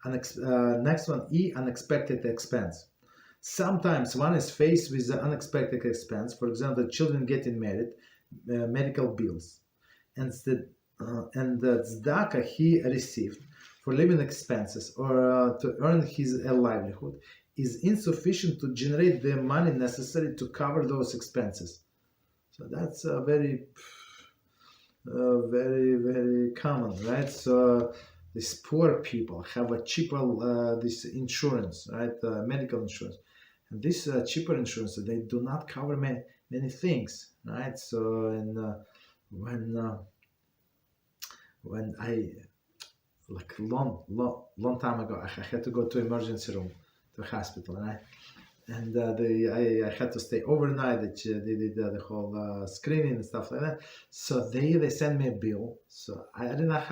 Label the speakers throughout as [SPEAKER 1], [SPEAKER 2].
[SPEAKER 1] Next one, E, unexpected expense. Sometimes one is faced with the unexpected expense. For example, children getting married, medical bills, and the tzedakah he received for living expenses or to earn his livelihood is insufficient to generate the money necessary to cover those expenses. So that's very, very common, right? So these poor people have a cheaper this insurance, right? Medical insurance, and this cheaper insurance, they do not cover many things, right? So and when I like long time ago, I had to go to emergency room, to a hospital, and I had to stay overnight. They did the whole screening and stuff like that. So they sent me a bill. So I did not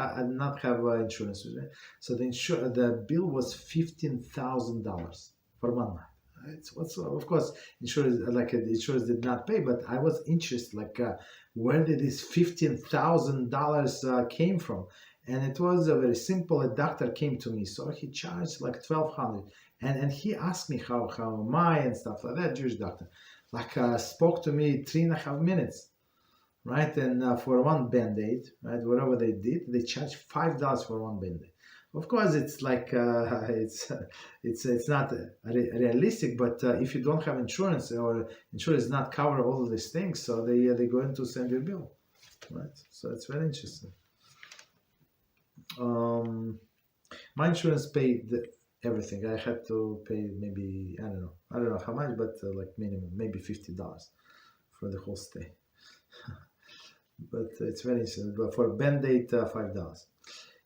[SPEAKER 1] have insurance with me. So the bill was $15,000 for 1 night. Of course, insurance did not pay, but I was interested, where did this $15,000 came from? And it was very simple. A doctor came to me, so he charged like $1,200, and he asked me how am I and stuff like that. Jewish doctor, spoke to me 3.5 minutes, right? And for one band-aid, right, whatever they did, they charged $5 for one band-aid. Of course, it's it's not realistic, but if you don't have insurance or insurance not cover all of these things, so they're going to send you a bill, right? So it's very interesting. My insurance paid everything. I had to pay maybe I don't know how much, but minimum maybe $50 for the whole stay. But it's very interesting. But for band-aid, $5.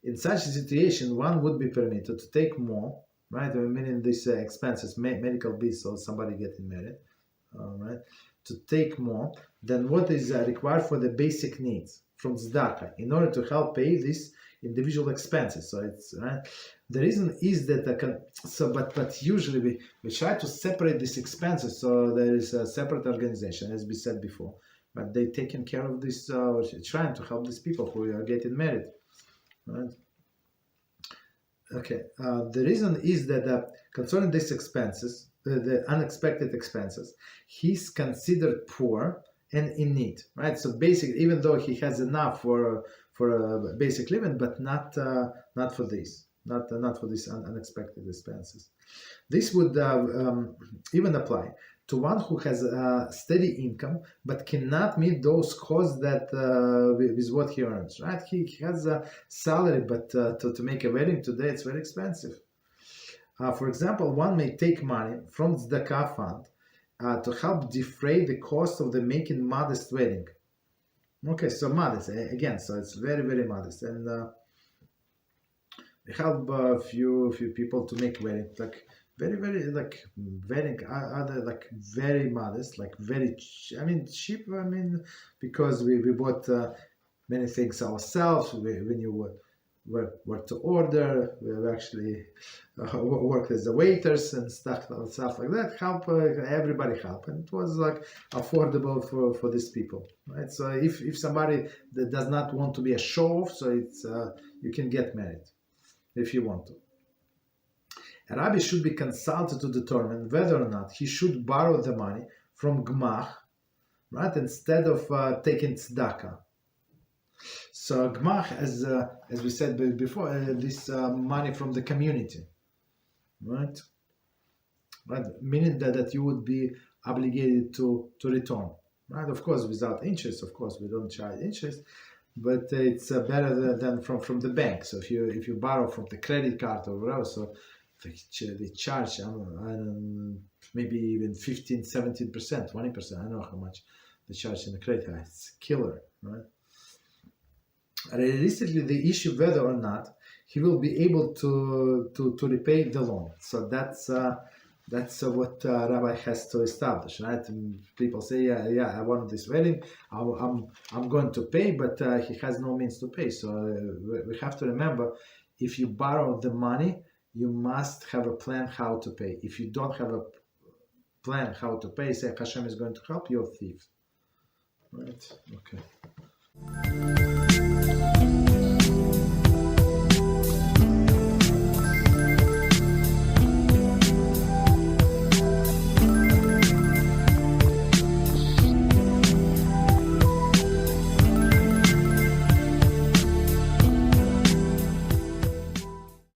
[SPEAKER 1] In such a situation, one would be permitted to take more, right? Meaning these expenses, medical bills, or somebody getting married, right? To take more than what is required for the basic needs from tzedakah in order to help pay these individual expenses. So it's right. The reason is that but usually we try to separate these expenses. So there is a separate organization, as we said before, but they taking care of this, trying to help these people who are getting married. Right. Okay. The reason is that concerning these expenses, the unexpected expenses, he's considered poor and in need. Right. So basically, even though he has enough for a basic living, but not for this, not for these unexpected expenses. This would even apply to one who has a steady income but cannot meet those costs that with what he earns, right? He has a salary, but to make a wedding today, it's very expensive. For example, one may take money from the tzedakah fund to help defray the cost of the making modest wedding. Okay, so modest again, so it's very, very modest, and we help a few people to make wedding, very, very wedding, other very modest, very cheap. Because we bought many things ourselves. When you were to order, we actually worked as the waiters and stuff like that. Help everybody help, and it was affordable for these people, right? So if somebody that does not want to be a show off, so it's you can get married if you want to. A Rabbi should be consulted to determine whether or not he should borrow the money from Gmach, right, instead of taking tzedakah. So Gmach, as we said before, this money from the community, right? Meaning that you would be obligated to return, right? Of course, without interest. Of course, we don't charge interest, but it's better than from the bank. So if you borrow from the credit card or whatever, so they charge maybe even 15, 17%, 20%. I don't know how much they charge in the credit card. It's killer, right? Realistically, the issue whether or not he will be able to repay the loan. So that's what Rabbi has to establish, right? And people say, yeah, I want this wedding. I'm going to pay, but he has no means to pay. So we have to remember, if you borrow the money, you must have a plan how to pay. If you don't have a plan how to pay, say Hashem is going to help you, a thief. Right? Okay.